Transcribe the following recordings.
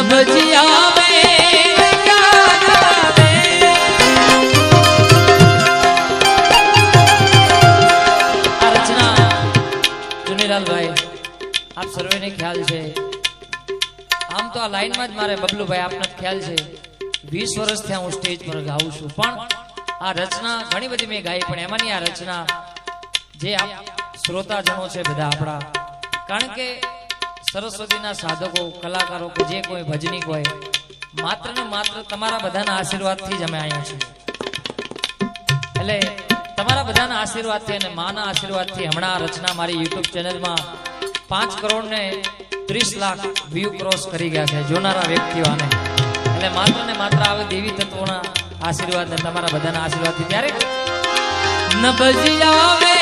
भजिया में क्या जावे। આ રચના ચુનીલાલભાઈ આપ સર્વેને ખ્યાલ છે, આમ તો આ લાઈનમાં જ મારે બબલુભાઈ આપને ખ્યાલ છે 20 વર્ષથી હું સ્ટેજ પર ગાઉં છું, પણ આ રચના ઘણી બધી મેં ગાઈ, પણ એમાંની આ રચના જે આપ શ્રોતાજનો છે બધા આપણા, કારણ કે સરસ્વતીના સાધકો કલાકારો કે જે કોઈ ભજનીક હોય માત્ર ને માત્ર તમારા બધાના આશીર્વાદથી જ અમે અહીંયા છીએ। એટલે તમારા બધાના આશીર્વાદથી અને માના આશીર્વાદથી હમણાં રચના મારી યુટ્યુબ ચેનલમાં 5 કરોડ ને 30 લાખ વ્યૂ ક્રોસ કરી ગયા છે જોનારા વ્યક્તિઓને। એટલે માત્ર ને માત્ર આવે દેવી તત્વોના આશીર્વાદ ને તમારા બધાના આશીર્વાદથી। ત્યારે ન ભજિયા વે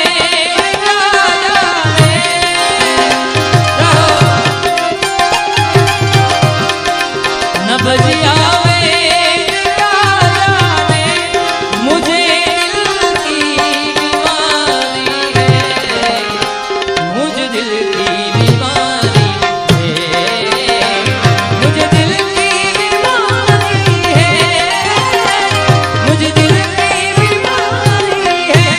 न भजिया वे जाने मुझे दिल की बीमारी है, मुझे दिल की बीमारी है, मुझे दिल की बीमारी है, मुझे दिल की बीमारी है।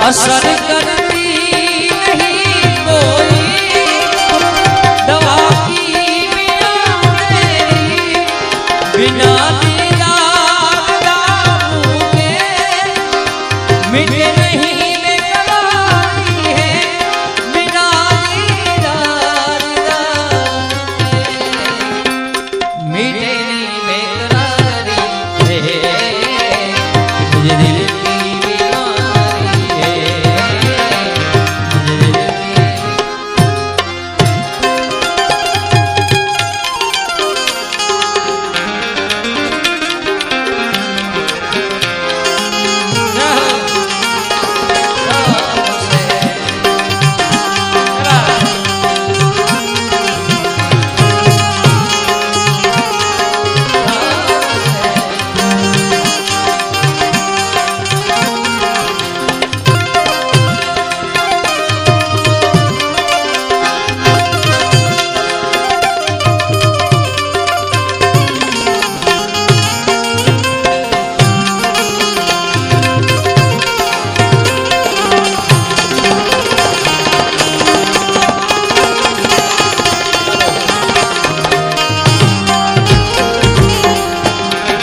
असर करती नहीं कोई दवा की बिना दीदार दारू के मिटे नहीं बेकरारी है बिना दीदार दारू के मिटे नहीं बेकरारी है मुझे दिल की बीमारी है मुझे दिल की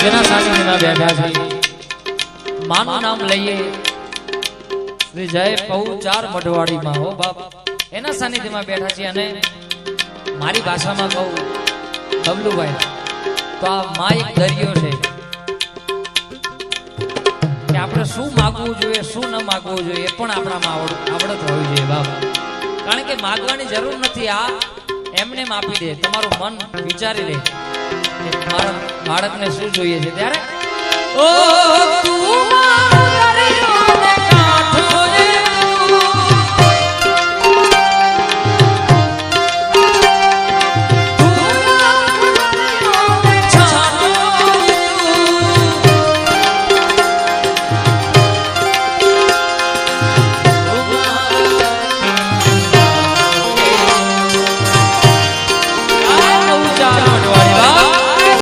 જેના સાનિધ્યમાં બેઠા છે માનું નામ લઈએ શ્રી જય પૌ ચાર મઢવાડીમાં હો બાપ એના સાનિધ્યમાં બેઠા છે અને મારી ભાષામાં કહું બબલુભાઈ તો આ મા એક દરિયો છે કે આપણે શું માગવું જોઈએ શું ન માગવું જોઈએ એ પણ આપણામાં આવડત હોવી જોઈએ બાપ કારણ કે માગવાની જરૂર નથી આ એમને આપી દે તમારું મન વિચારી લે બાળકને શું જોઈએ છે ત્યારે ઓ તું